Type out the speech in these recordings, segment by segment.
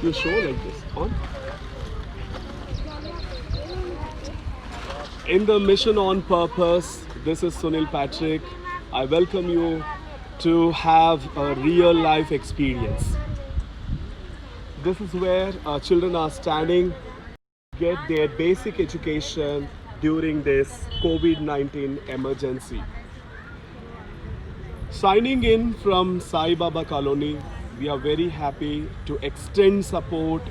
You show like this on. In the Mission on Purpose, this is Sunil Patrick. I welcome you to have a real life experience. This is where children are standing, get their basic education during this COVID-19 emergency. Signing in from Sai Baba Colony, we are very happy to extend support,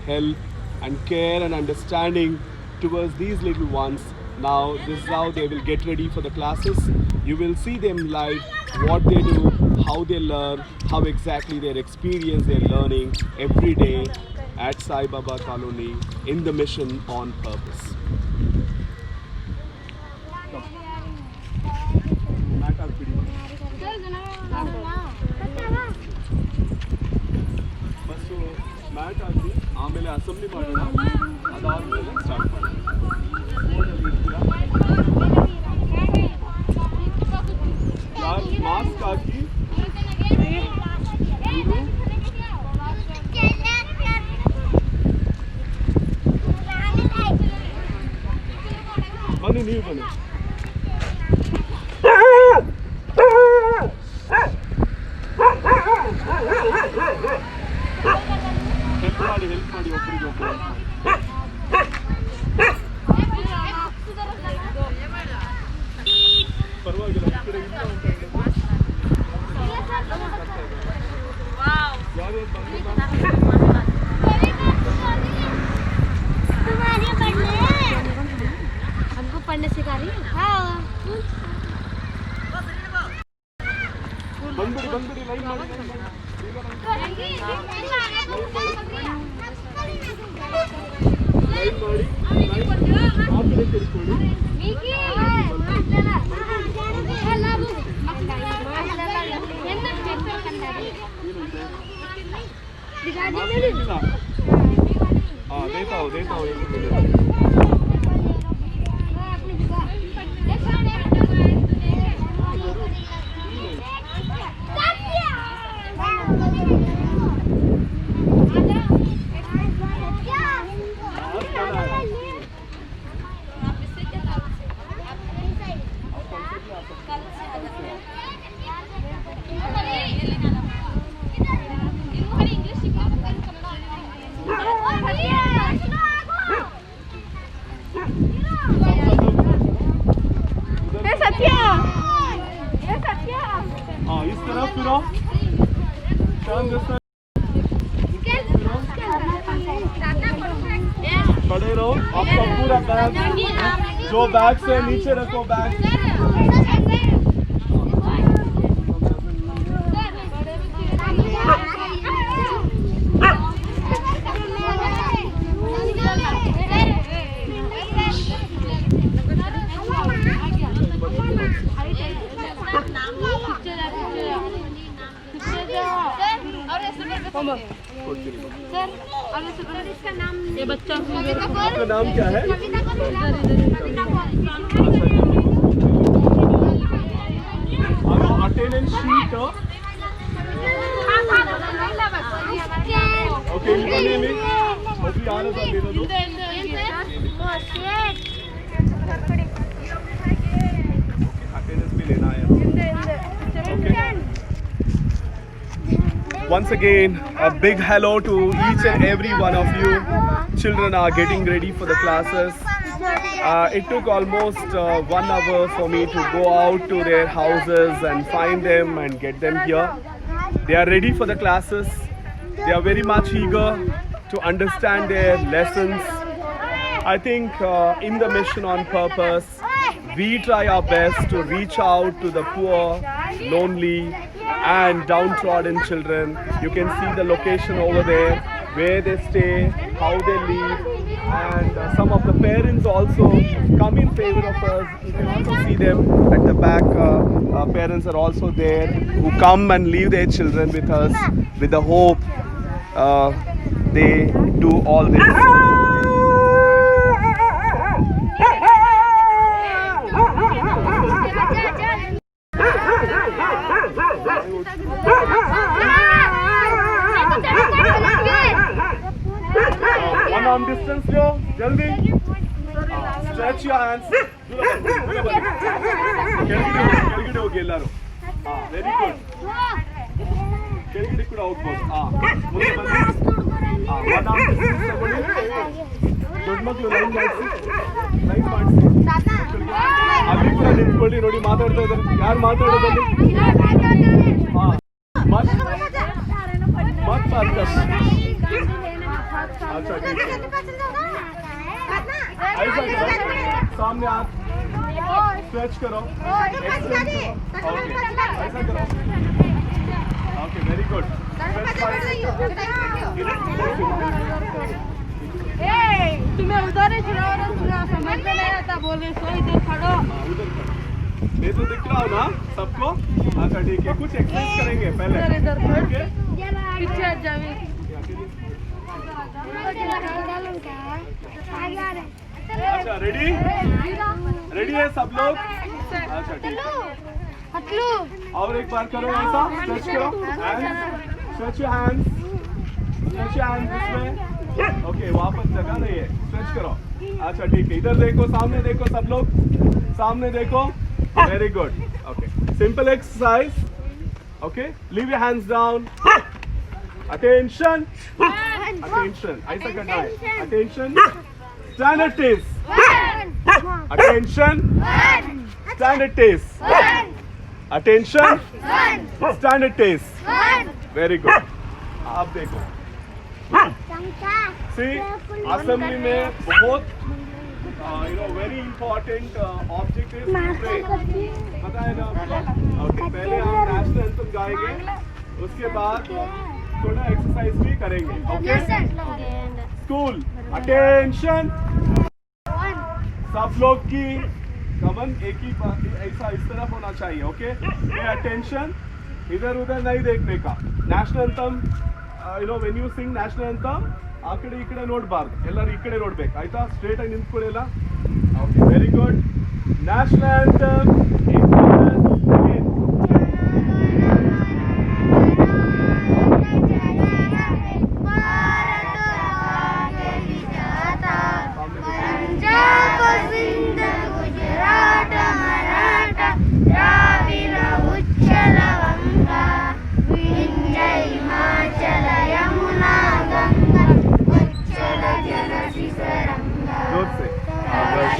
help and care and understanding towards these little ones. Now this is how they will get ready for the classes. You will see them live, what they do, how they learn, how exactly their experience, their learning every day at Sai Baba Colony in the Mission on Purpose. First mat ಹಾಕಿ ಆಮೇಲೆ assembly ಮಾಡೋಣ, ಅದಾದಮೇಲೆ start ಮಾಡೋಣ. ಯಾರು mask ಹಾಕಿ ಬನ್ನಿ, ನೀವು ಬನ್ನಿ. Help ಮಾಡಿ ಒಬ್ಬರಿಗೆ ಒಬ್ಬರು. ಪರವಾಗಿಲ್ಲ, ಈ ಕಡೆ ಇಲ್ಲ ಅಂತ ಯಾರು हमको पढ़ने सिखा रही है। ಬಂದ್ಬಿಡಿ ಲೈನ್ ಮಾಡಿ. ಆ ಕಡೆ ತಿರ್ಕೊಳ್ಳಿ. देता हूँ इस तरफ फिरो, खड़े रहो। आपका पूरा बैग, जो बैग से नीचे रखो बैग। सर, इसका नाम ये बच्चा आपका नाम क्या है? अटेंडेंस शीट ओके, अभी आने का दे दो। अटेंडेंस भी लेना है। Once again, a big hello to each and every one of you. Children are getting ready for the classes. It took almost 1 hour for me to go out to their houses and find them and get them here. They are ready for the classes. They are very much eager to understand their lessons. I think in the Mission on Purpose, we try our best to reach out to the poor, lonely and downtrodden children. You can see the location over there, where they stay, how they live, and some of the parents also come in favor of us. You can also see them at the back. Parents are also there who come and leave their children with us with the hope they do all this. arm distance लो जल्दी stretch your hands ಕೆಳಗಡೆ ಹೋಗಿ ಎಲ್ಲರೂ very good ಕೆಳಗಡೆ ಕೂಡ ಹೋಗ್ಬೋದು ಮುಂದೆ ಬನ್ನಿ one arm distance ತಗೊಳ್ಳಿ ದೊಡ್ಡ ಮಕ್ಕಳು ಲೈನ್ ಮಾಡಿಸಿ ಅಲ್ಲಿ ಕೂಡ ನಿಂತ್ಕೊಳ್ಳಿ ನೋಡಿ ಮಾತಾಡ್ತಾ ಇದ್ದಾರೆ ಯಾರು ಮಾತಾಡೋದಲ್ಲಿ मत बात कर अच्छा ठीक है ऐसा करो सामने हाथ स्ट्रेच करो ओके ऐसा करो ओके वेरी गुड तुम्हें उधर ही थोड़ा समझ में नहीं आता बोल रहे सो इधर खड़ो उधर खड़ो मैं तो दिख रहा हूँ ना सबको अच्छा ठीक है कुछ एक्सरसाइज करेंगे पहले ओके पीछे जावे अच्छा रेडी रेडी है सब लोग अच्छा ठीक है और एक बार करो ऐसा स्ट्रेच करो stretch your hands this way okay वापस जगह नहीं है स्ट्रेच करो अच्छा ठीक है इधर देखो सब लोग सामने देखो very good okay simple exercise okay leave your hands down attention ऐसा करना है attention stand at ease attention stand at ease attention stand at ease very good आप देखो सी असेंबली में बहुत very important object is pray पता है ना ओके पहले हम नेशनल एंथम गाएंगे उसके बाद थोड़ा एक्सरसाइज भी करेंगे ओके स्कूल अटेंशन सब लोग की कमन एक ही ऐसा इस तरफ होना चाहिए ओके ये अटेंशन इधर उधर नहीं देखने का national anthem when you sing national anthem ಆ ಕಡೆ ಈ ಕಡೆ ನೋಡಬಾರ್ದು ಎಲ್ಲರೂ ಈ ಕಡೆ ನೋಡ್ಬೇಕು ಆಯ್ತಾ ಸ್ಟ್ರೇಟ್ ಆಗಿ ನಿಂತ್ಕೊಳ್ಳಿಲ್ಲ okay very good national anthem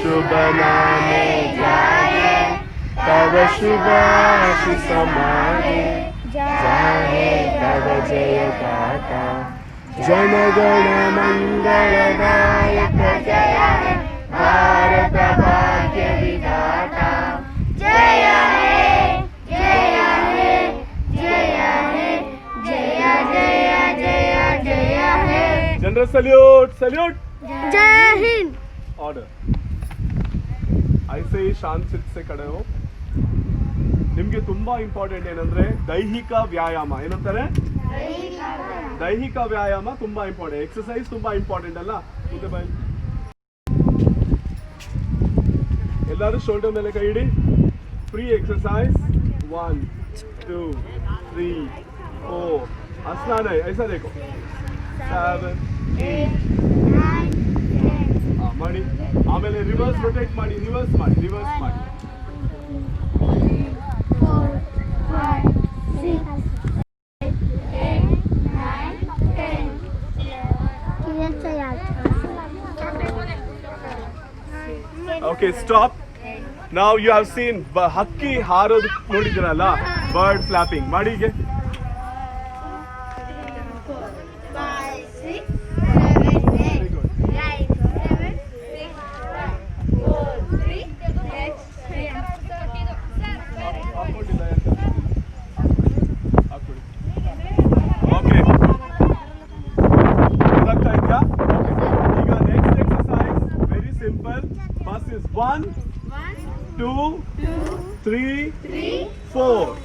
शुभ नामे जाए तव शुभ आशीष समाये जाहे तव जय गाथा जन गण मंगलदायक जय हे भारत भाग्य विधाता जय हे जय हे जय हे जय जय जय जय हे जनरल सल्यूट जय हिंद ऑर्डर ऐसे ही शांत चित्त से खड़े हो ನಿಮಗೆ ತುಂಬಾ ಇಂಪಾರ್ಟೆಂಟ್ ಏನಂದ್ರೆ ದೈಹಿಕ ವ್ಯಾಯಾಮ ಏನಂತಾರೆ ದೈಹಿಕ ವ್ಯಾಯಾಮ ತುಂಬಾ ಇಂಪಾರ್ಟೆಂಟ್ ಎಕ್ಸರ್ಸೈಸ್ ತುಂಬಾ ಇಂಪಾರ್ಟೆಂಟ್ ಅಲ್ಲ ಮುಂದೆ ಬೈ ಎಲ್ಲರೂ ಶೋಲ್ಡರ್ ಮೇಲೆ ಕೈ ಇಡಿ ಫ್ರೀ ಎಕ್ಸರ್ಸೈಸ್ 1 2 3 4 हंसना नहीं ऐसा देखो 7 8 ಮಾಡಿ ಆಮೇಲೆ ರಿವರ್ಸ್ ರೊಟೇಟ್ ಮಾಡಿ ರಿವರ್ಸ್ ಮಾಡಿ 5, 6, 8, 9, 10. Okay, stop. Now you have seen ಹಕ್ಕಿ ಹಾರೋದು ನೋಡಿದಿರಲ್ಲ ಬರ್ಡ್ ಫ್ಲಾಪಿಂಗ್ ಮಾಡಿ ಹೀಗೆ 1 2 3 4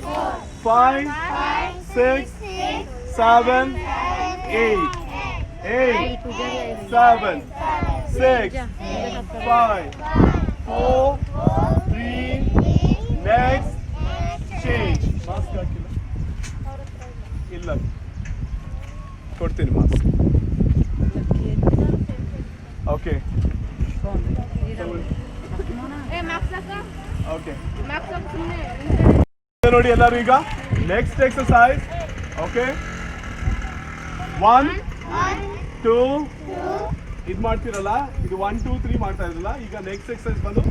5 6 7 8 8 7 6 5 4 3 next change mask ಹಾಕಿಲ್ಲ ಇಲ್ಲ ಕೊಡ್ತೀನಿ ಮಾಸ್ಕ್ Okay. ಏ ಮ್ಯಾಕ್ಸಕ್ಕ Okay. ಮ್ಯಾಕ್ಸಕ್ಕ ಸುಮ್ಮನೆ ನೋಡಿ ಎಲ್ಲರೂ ಈಗ ನೆಕ್ಸ್ಟ್ ಎಕ್ಸರ್ಸೈಸ್. ಓಕೆ 1 2 ಇದು ಮಾಡ್ತಿರಲ್ಲ, ಇದು 1 2 3 ಮಾಡ್ತಾ ಇರಲ್ಲ. ಈಗ ನೆಕ್ಸ್ಟ್ ಎಕ್ಸರ್ಸೈಸ್ ಬಂದು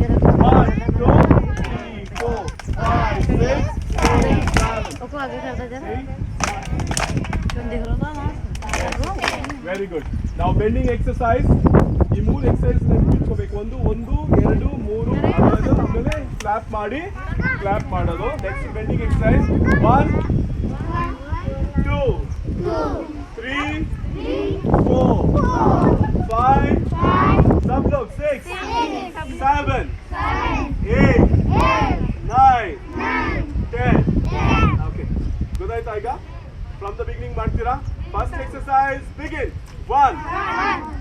1 2 3 4 5 6 7 ವೆರಿ ಗುಡ್. ನಾವು ಬೆಂಡಿಂಗ್ ಎಕ್ಸರ್ಸೈಸ್, ಈ 3 ಎಕ್ಸರ್ಸೈಸ್ ನೆನಪಿಟ್ಕೋಬೇಕು. 1 2 3 ಆಮೇಲೆ ಕ್ಲಾಪ್ ಮಾಡಿ ಕ್ಲಾಪ್ ಮಾಡೋದು. ನೆಕ್ಸ್ಟ್ ಬೆಂಡಿಂಗ್ ಎಕ್ಸರ್ಸೈಸ್ 1 2 3 4 5 सब लोग 6 7 8 9 10. ಓಕೆ ಗೊತ್ತಾಯ್ತಾ? ಈಗ ಫ್ರಮ್ ದ ಬಿಗಿನಿಂಗ್ ಮಾಡ್ತೀರಾ. First exercise begin. 1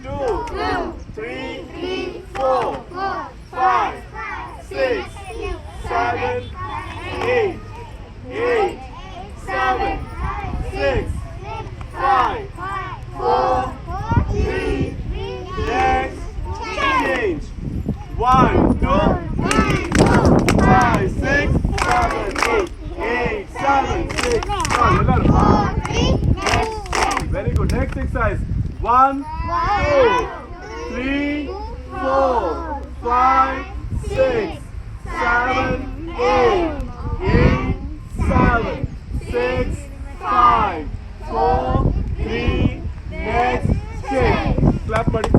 2 3 4 5 6 7 8 7 6 5 4 3 next change. 1 2 3 4 5 6 7 8 7 6 5. Very good. Next exercise. 1 2 3 4 5 6 7 8 7 6 5 4 3 next change. Clap buddy.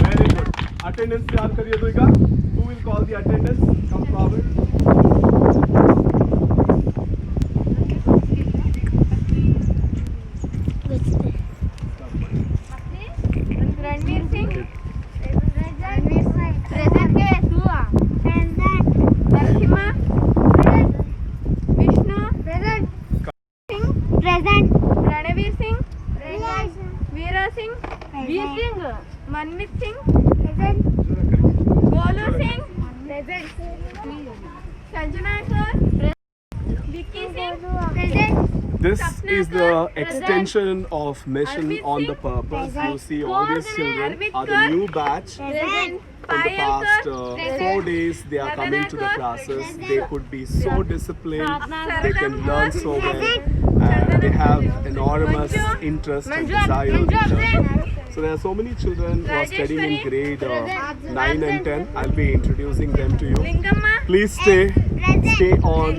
Very good. Attendance yaad kariye do iga. Who will call the attendance? Come forward. Ranveer Singh present K सुआ Narasimha Vishnu present Singh Present. Ranveer Singh Present. Veera Singh Veer Singh Manmeet Singh Present. Golu Singh Present. Sanjana sir Vicky Singh Present. This is the extension of Mission on the Purpose. You see, all these children are the new batch. Present In the past 4 days, they are coming to the classes. They could be so disciplined. They can learn so well. And they have enormous interest and desire to learn. So there are so many children who are studying in grade 9 and 10. I'll be introducing them to you. लिंगम्मा Please stay on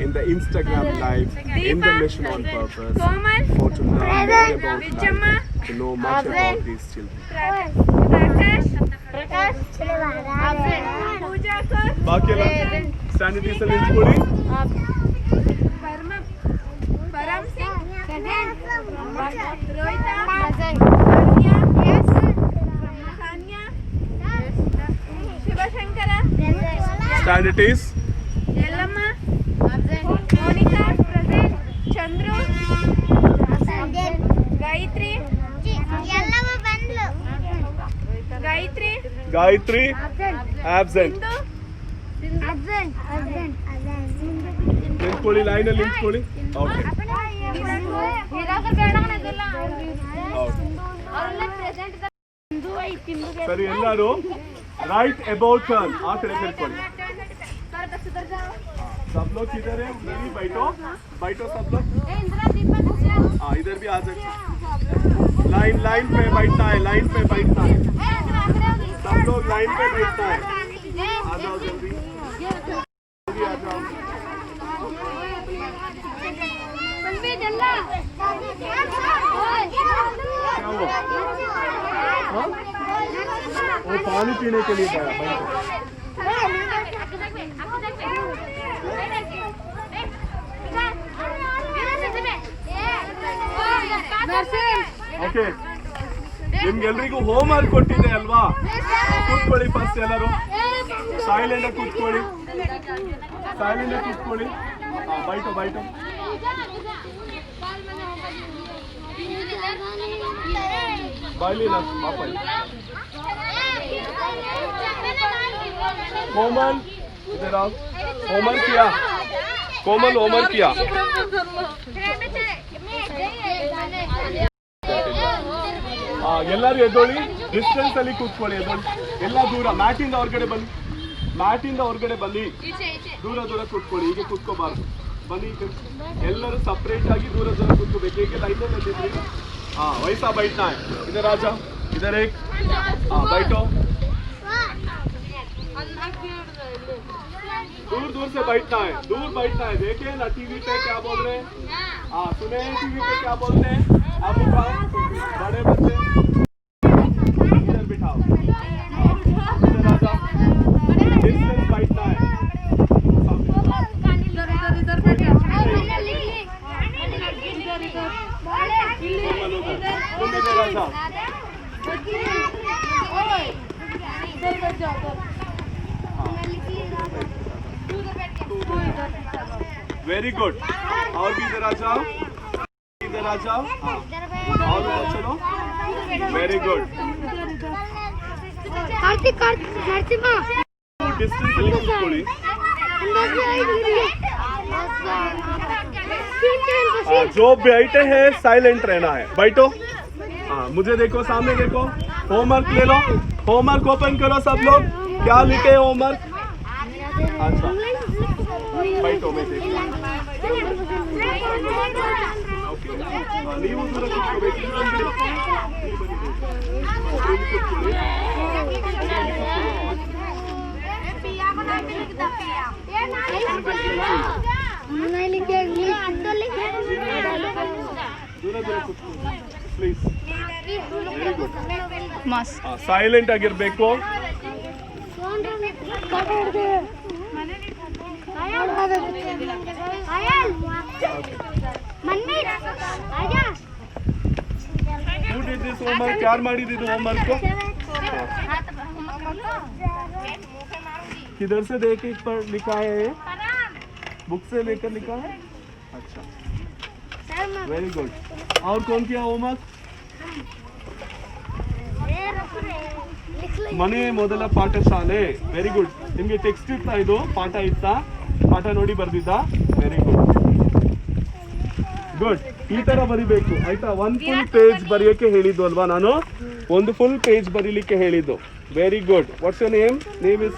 in the Instagram live in the Mission on Purpose Komal for to learn more about Vijamma life, to know much about these children. Prakash Prakash. Pooja sir बाकी ಎಲ್ಲ standard ನಿಂತ್ಕೊಳ್ಳಿ. Param Singh Rohita Present. Tania Yes. Tania Shivshankar Standard is Yallamma Monika present Chandru Gayatri Gayatri Gayatri absent. ನಿಂತ್ಕೊಳ್ಳಿ, ಲೈನಲ್ಲಿ ನಿಂತ್ಕೊಳ್ಳಿ. Okay ಸರಿ, ಎಲ್ಲರೂ write about turn ಆ ಕಡೆ ತಿರ್ಕೊಳ್ಳಿ. सब लोग किधर है? उधर ही बैठो सब लोग. हाँ, इधर भी आ सकते. लाइन पे बैठना है, लाइन पे बैठना है. सब लोग लाइन पे बैठना है. आ जाओ जल्दी, जल्दी आ जाओ. क्या हुआ? हाँ? वो पानी पीने के लिए गया. बैठो. ಓಕೆ, ನಿಮ್ಗೆಲ್ರಿಗೂ ಹೋಮ್ ವರ್ಕ್ ಕೊಟ್ಟಿದೆ ಅಲ್ವಾ? ಕೂತ್ಕೊಳ್ಳಿ ಫಸ್ಟ್ ಎಲ್ಲರೂ. ಸೈಲೆಂಟ್ ಆಗಿ ಕೂತ್ಕೊಳ್ಳಿ. ಬೈಟು ಬಾಯ್ಲಿಲ್ಲ ಪಾಪ. कोमल इधर आओ. होमवर्क किया? कोमल होमवर्क किया? ಎಲ್ಲರೂ ಎದ್ದೊಳ್ಳಿ, ಡಿಸ್ಟೆನ್ಸ್ ಅಲ್ಲಿ ಕೂತ್ಕೊಳ್ಳಿ, ಎದ್ದೊಳ್ಳಿ. ಎಲ್ಲ ದೂರ ಮ್ಯಾಟಿಂದ ಹೊರಗಡೆ ಬನ್ನಿ, ಮ್ಯಾಟಿಂದ ಹೊರಗಡೆ ಬನ್ನಿ, ದೂರ ದೂರ ಕೂತ್ಕೊಳ್ಳಿ. ಹೀಗೆ ಕೂತ್ಕೋಬಾರ್ದು, ಬನ್ನಿ ಈ ಕಡೆ. ಎಲ್ಲರೂ ಸಪ್ರೇಟ್ ಆಗಿ ದೂರ ದೂರ ಕೂತ್ಕೋಬೇಕು. ಹೇಗೆ ಲೈನಲ್ಲಿ ಎದ್ದಿದ್ರಿ? ವೈಸಾ बैठना है. इधर आ जाओ, इधर एक, बैठो. दूर दूर से बैठना है, दूर बैठना है. देखिए ना टीवी पे क्या बोल रहे हैं, सुने टीवी पे क्या बोलते हैं. आप उठाओ, बड़े बच्चे इधर बिठाओ, इधर आ जाओ. डिस्टेंस बैठना है. तुम इधर आ जाओ. Very good. और भी इधर आ जाओ, इधर आ जाओ. और ऊपर चलो. Very good. डिस्टेंस ಅಲ್ಲಿ ಕೂತ್ಕೊಳ್ಳಿ. जो बैठे हैं साइलेंट रहना है. बैठो. मुझे देखो, सामने देखो. होमवर्क ले लो, होमवर्क ओपन करो सब लोग. क्या लिखे होमवर्क? अच्छा बैठो, मैं देखो. ನೀವು ದೂರ ಕೂತ್ಕೋಬೇಕು. ಪ್ಲೀಸ್. Very good. ಸೈಲೆಂಟ್ ಆಗಿರ್ಬೇಕು. Who did this homework? ಯಾರು ಮಾಡಿದ್ದು होमवर्क को? किधर से देख के पर लिखा है? बुक से लेकर लिखा है. अच्छा, वेरी गुड. और कौन किया होमवर्क? ಮನೆ ಮೊದಲ ಪಾಠಶಾಲೆ. Very good. ನಿಮಗೆ ಟೆಕ್ಸ್ಟ್ ಇತ್ತಾ? ಇದು ಪಾಠ ಇತ್ತಾ? ಪಾಠ ನೋಡಿ ಬರ್ದಿದ್ದ? Very good. ಗುಡ್. ಈ ತರ ಬರಿಬೇಕು ಆಯ್ತಾ. ಒಂದು ಫುಲ್ ಪೇಜ್ ಬರೆಯೋಕೆ ಹೇಳಿದ್ದು ಅಲ್ವಾ ನಾನು? ಒಂದು ಫುಲ್ ಪೇಜ್ ಬರೀಲಿಕ್ಕೆ ಹೇಳಿದ್ದು. Very good. What's your name? Name is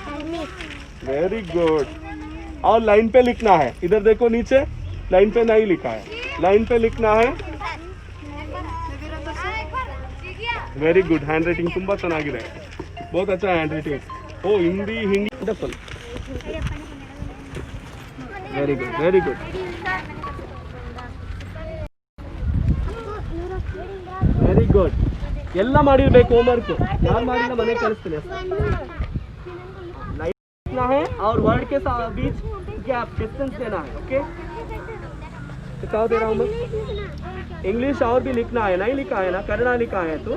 very good. और लाइन पे लिखना है. इधर देखो नीचे, लाइन पे नहीं लिखा है, लाइन पे लिखना है. Very good. हैंड राइटिंग ತುಂಬಾ ಚೆನ್ನಾಗಿದೆ. बहुत अच्छा handwriting. Oh Hindi wonderful. Very good, very good. Very good. ಎಲ್ಲ ಮಾಡಿರ್ಬೇಕು ಹೋಮ್ವರ್ಕ್. ಯಾರು ಮಾಡಿಲ್ಲ ಮನೆ ಕಳಿಸ್ತೀನಿ. लिखना है और वर्ड के बीच गैप डिस्टेंस देना है. ओके, बताओ दे रहा हूँ मैं. इंग्लिश और भी लिखना है. नहीं लिखा है ना? कन्नड़ा लिखा है तो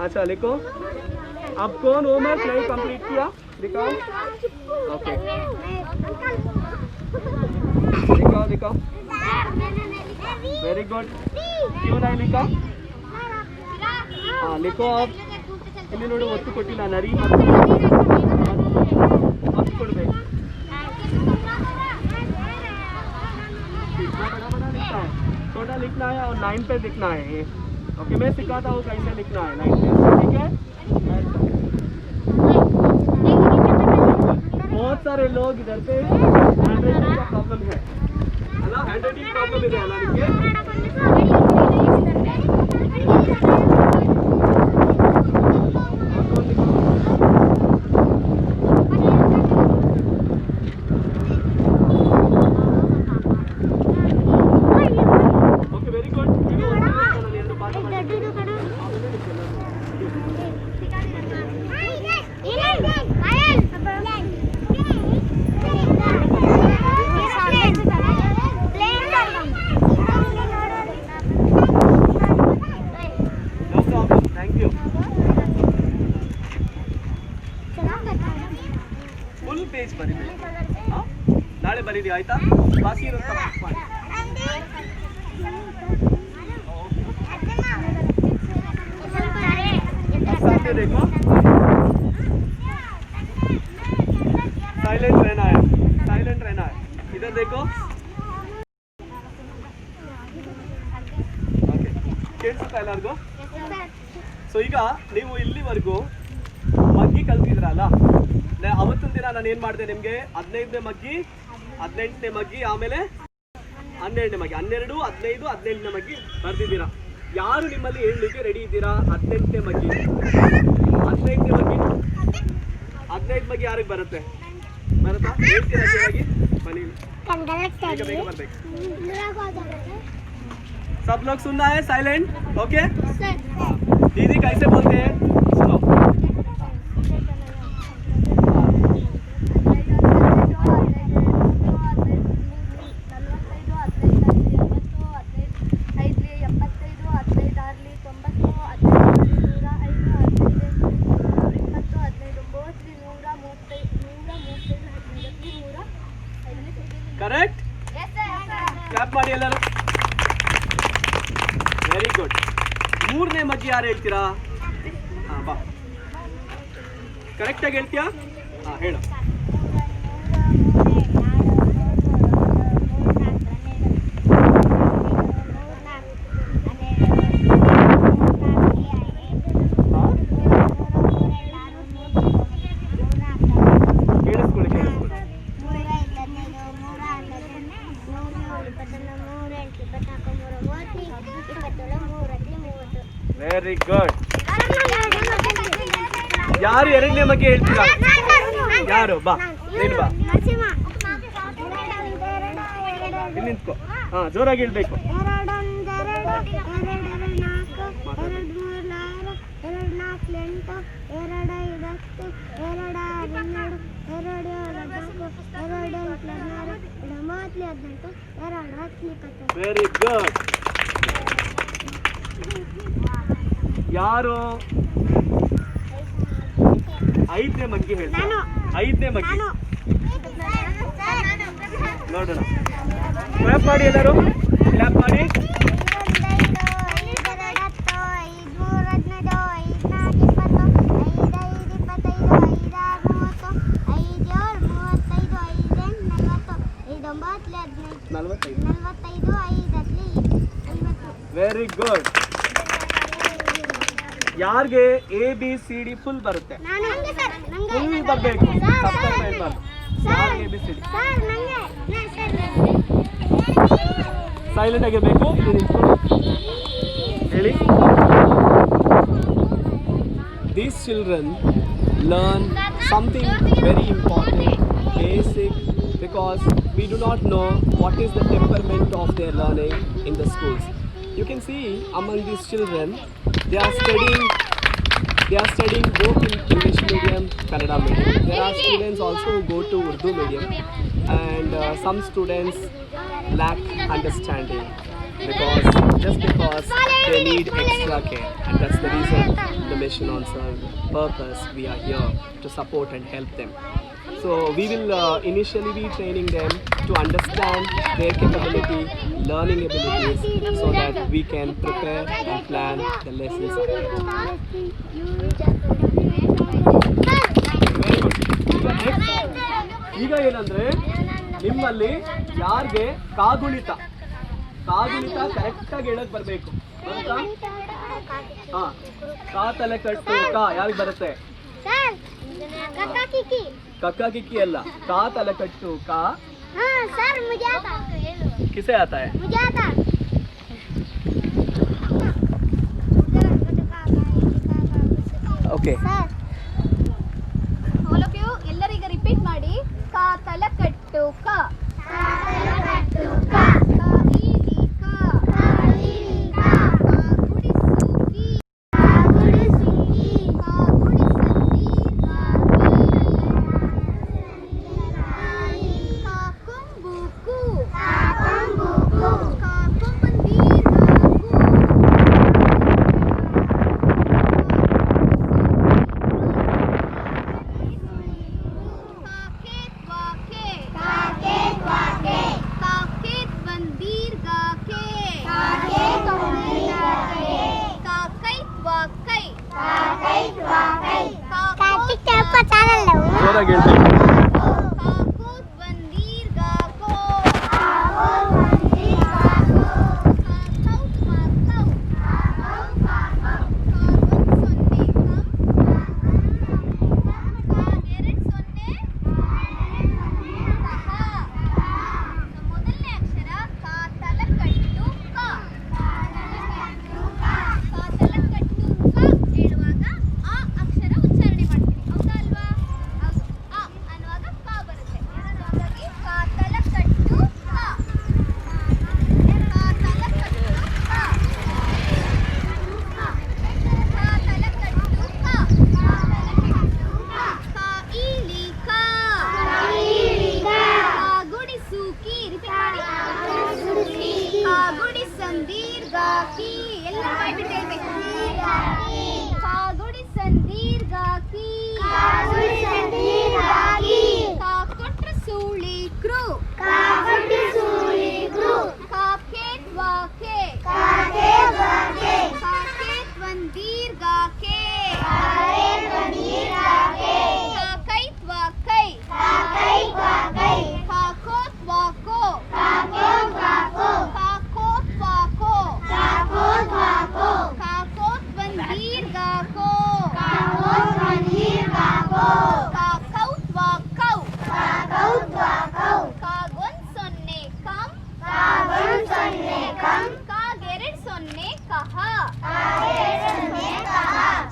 अच्छा लिखो. अब कौन होमवर्क नहीं कंप्लीट किया? दिखाओ. ओके, दिखाओ दिखाओ. Very good. क्यों नहीं लिखा? लिखो. अब ಇಲ್ಲಿ ನೋಡಿ, ಒತ್ತು ಕೊಟ್ಟಿಲ್ಲ. ನರಿ ಒತ್ತು ಕೊಡ್ಬೇಕು. छोटा लिखना है और 9 पे लिखना है. ओके, मैं सिखाता हूँ कैसे लिखना है 9 पे. ठीक है. बहुत सारे लोग इधर पे हैंड राइटिंग का प्रॉब्लम है ना? हैंड राइटिंग प्रॉब्लम ಇದೆ ಅಲ್ಲ ನಿಮಗೆ? ಫುಲ್ ಪೇಜ್ ಬರೀಬೇಕು. ನಾಳೆ ಬರೀರಿ ಆಯ್ತಾ? ಬಾಕಿ ಇರೋ ತಪ್ಪು ಮಾಡಿ. सामने देखो. साइलेंट रहना है, साइलेंट रहना है. इधर देखो. ओके, ಕೇಳಿಸುತ್ತಾ ಎಲ್ಲರಿಗೂ? ಸೊ ಈಗ ನೀವು ಇಲ್ಲಿವರೆಗೂ ಮಗ್ಗಿ ಕಲ್ತಿದ್ರಲ್ಲ, ಅವತ್ತಿನ ದಿನ ನಾನು ಏನು ಮಾಡಿದೆ ನಿಮಗೆ 15ನೇ ಮಗ್ಗಿ, 18ನೇ ಮಗ್ಗಿ, ಆಮೇಲೆ 12ನೇ ಮಗ್ಗಿ, 12, 15, 18ನೇ ಮಗ್ಗಿ ಬರ್ತಿದ್ದೀರಾ. ಯಾರು ನಿಮ್ಮಲ್ಲಿ ಹೇಳಲಿಕ್ಕೆ ರೆಡಿ ಇದ್ದೀರಾ? 18ನೇ ಮಗ್ಗಿ, 15ನೇ ಮಗ್ಗಿ, 15 ಮಗ್ಗಿ ಯಾರಿಗೆ ಬರುತ್ತೆ? ಬರುತ್ತಾ? ಹೇಳ್ತೀರಾ ಜೋರಾಗಿ? ಬನ್ನಿ, ಬೇಗ ಬೇಗ ಬರ್ಬೇಕು. सब लोग सुनना है, साइलेंट, ओके? दीदी कैसे बोलते हैं सुनो. ಕರೆಕ್ಟ್? ಕ್ಲಾಪ್ ಮಾಡಿ ಎಲ್ಲರೂ. Very good. 3ನೇ ಮಗ್ಗಿ ಯಾರು ಹೇಳ್ತೀರಾ? ಹಾಂ ಬಾ, ಕರೆಕ್ಟಾಗಿ ಹೇಳ್ತೀಯಾ? ಹಾಂ ಹೇಳು. Very good. ಯಾರು 2ನೇ ಮಗ್ಗಿ ಹೇಳ್ತೀರಾ? ಯಾರು? ಬಾ, ನೀನು ಬಾ, ಇಲ್ಲಿ ನಿಂತ್ಕೋ. ಹಾಂ, ಜೋರಾಗಿ ಹೇಳ್ಬೇಕು. Very good. ಯಾರು 5ನೇ ಮಗ್ಗಿ ಹೇಳ್ತಾರೆ? 5ನೇ ಮಗ್ಗಿ ನೋಡೋಣ. ಕ್ಲಾಪ್ ಮಾಡಿ ಎಲ್ಲರೂ, ಕ್ಲಾಪ್ ಮಾಡಿ. Very good. ಯಾರಿಗೆ ABCD ಫುಲ್ ಬರುತ್ತೆ? ಫುಲ್ ಬರಬೇಕು, ಯಾರಿಗೆ ABCD ಸೈಲೆಂಟ್ ಆಗಿರ್ಬೇಕು. ಹೇಳಿ. These children learn something very important, basic, because we do not know what is the temperament of their learning in the schools. You can see among these children, they are studying both in English medium, Kannada medium. There are students also who go to Urdu medium, and some students lack understanding because they need extra care, and that's the reason the mission on purpose we are here to support and help them. So we will initially be training them to understand their capability, learning abilities, so that we can prepare and plan the lessons. ಈಗ ಏನಂದ್ರೆ ನಿಮ್ಮಲ್ಲಿ ಯಾರಿಗೆ ಕಾಗುಣಿತ ಕರೆಕ್ಟಾಗಿ ಹೇಳಕ್ ಬರಬೇಕು. ಬರುತ್ತಾ? ಹಾ, ಕಾ ತಲೆ ಕಟ್ಟು ಕಾ ಯಾರಿಗೆ ಬರುತ್ತೆ? कक्का किकी अल्ला, का तले कट्टू का. हाँ सर मुझे आता है. किसे आता है? मुझे आता है. Okay sir all of you ಎಲ್ಲರಿಗೆ ರಿಪೀಟ್ ಮಾಡಿ. ಕಾ ತಲೆ ಕಟ್ಟು ಕಾ, ಕಾ ತಲೆ ಕಟ್ಟು ಕಾ, ಕಾ ಇಲಿ ಕಾ, ಕಾ ಇಲಿ ಕಾ, ಕಾ ಗುಡಿಸುಗಿ, ಕಾ ಗುಡಿಸುಗಿ, ಕಾ ಗುಡಿಸಲಿ ಕಾ ಕುಂಬುಕು, ಕಾ ಕುಂಬುಕು, ಕಾ ಕುಂಬಂದೀರ್ जोराಗಿ ಹೇಳ್ಬೇಕು. ಸಂದೀರ್ಘ ಕಿ ಎಲ್ಲ ಬಾಯ್ಬಿಟ್ಟು ಹೇಳ್ಬೇಕು ಕಾ ಗುಡಿಸನ್ ದೀರ್ಘ ಕಿ ಕಾ ಕೊಟ್ರ ಸೂಳಿ ಕೃ ಕಾಕೇತ್ವ ಕೆ ಕಾಕೇತ್ವನ್ ದೀರ್ಘ ಕೆ ಕಾಕೈತ್ವ ಕೈ ಕಾಕೋತ್ವ ಕೋ ಕಾಕೋತ್ವ ಕೋ ಕಾಕೋತ್ವನ್ ದೀರ್ಘ ಕೋ ಕಾಕೌತ್ವ ಕೌ ಕಾಗೊಂದ್ ಸೊನ್ನೆ ಕಂ ಕಾಗೆರಡ್ ಸೊನ್ನೆ ಕಹ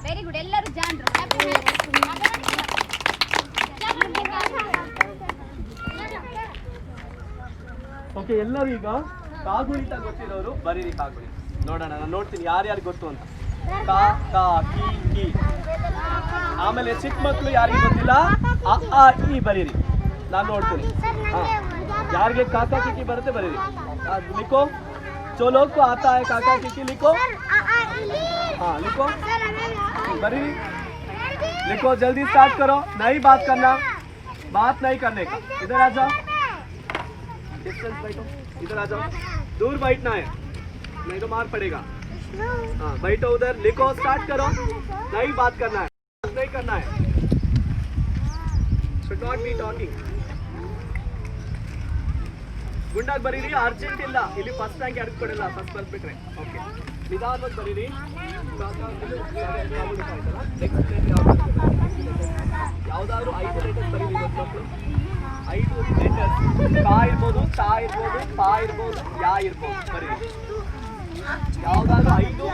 ವೆರಿ ಗುಡ್ ಎಲ್ಲರೂ ಜಾನ್ರು ಓಕೆ, ಎಲ್ಲರೂ ಈಗ ಕಾಗುಣಿತ ಗೊತ್ತಿರೋರು ಬರೀರಿ ಕಾಗುಣಿ ನೋಡೋಣ. ನಾನು ನೋಡ್ತೀನಿ ಯಾರ್ಯಾರು ಗೊತ್ತು ಅಂತ. ಕಾ ಕಾ ಕಿ ಕಿ. ಆಮೇಲೆ ಚಿಕ್ಕ ಮಕ್ಕಳು ಯಾರಿಗೆ ಗೊತ್ತಿಲ್ಲ ಅ ಆ ಇ ಬರೀರಿ. ನಾನು ನೋಡ್ತೀನಿ. ಹಾ, ಯಾರಿಗೆ ಕಾಕಾ ಕಿಕ್ಕಿ ಬರುತ್ತೆ ಬರೀರಿ. लिखो जो लोग को आता है काका किकी लिखो. हाँ लिखो, बरीरी लिखो, जल्दी स्टार्ट करो. नहीं बात करना, बात नहीं करने का. इधर आ जाओ, डिस्टेंस बैठो. इधर आ जाओ, दूर बैठना है नहीं तो मार पड़ेगा. हाँ बैठो उधर. लिखो, स्टार्ट करो. नहीं बात करना है, नहीं करना है. should not be talking. ಗುಂಡಾಗಿ ಬರೀರಿ, ಅರ್ಜೆಂಟ್ ಇಲ್ಲ. ಇಲ್ಲಿ ಫಸ್ಟ್ ರ್ಯಾಂಕ್ ಯಾರಿಗೂ ಕೊಡಲ್ಲ, ಫಸ್ಟ್ ಬಂದ್ಬಿಟ್ರೆ. ಓಕೆ, ನಿಧಾನವಾಗಿ ಬರೀರಿ. ಯಾವುದಾದ್ರು 5 ಲೆಟರ್ಸ್ ಬರೀರಿ ಇವತ್ತು ಮಕ್ಕಳು. 5 ಲೆಟರ್ಸ್. ಕಾ ಇರ್ಬೋದು, ಚಾ ಇರ್ಬೋದು, ಪಾ ಇರ್ಬೋದು, ಯಾ ಇರ್ಬೋದು, ಬರೀರಿ. ಯಾವುದಾದ್ರು 5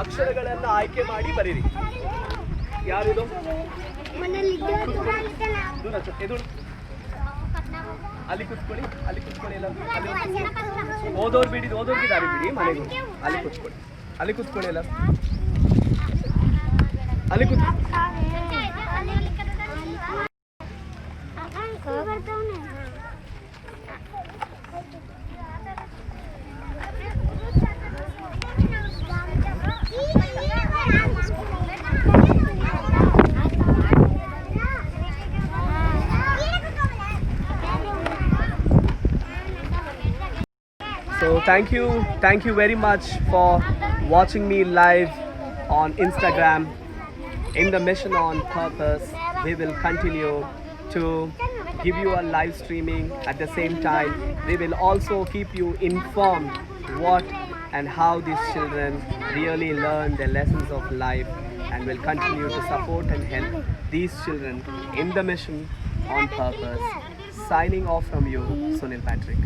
ಅಕ್ಷರಗಳನ್ನ ಆಯ್ಕೆ ಮಾಡಿ ಬರೀರಿ. ಯಾರಿದು? ದೂರ ಎದುರು. ಅಲ್ಲಿ ಕೂತ್ಕೊಳ್ಳಿ, ಅಲ್ಲಿ ಕೂತ್ಕೊಳ್ಳಿ. ಎಲ್ಲ ಓದೋರು ಬಿಡಿ, ಓದೋರ್ಗೆ ದಾರಿ ಬಿಡಿ, ಮನೆಗೆ ಅಲ್ಲಿ ಕೂತ್ಕೊಳ್ಳಿ. ಅಲ್ಲಿ ಕೂತ್ಕೊಳ್ಳಿ ಎಲ್ಲ. ಅಲ್ಲಿ ಕೂತ್ So thank you very much for watching me live on Instagram. In the Mission on Purpose, we will continue to give you a live streaming. At the same time, we will also keep you informed what and how these children really learn the lessons of life, and will continue to support and help these children in the Mission on Purpose. Signing off from you, Sunil Patrick.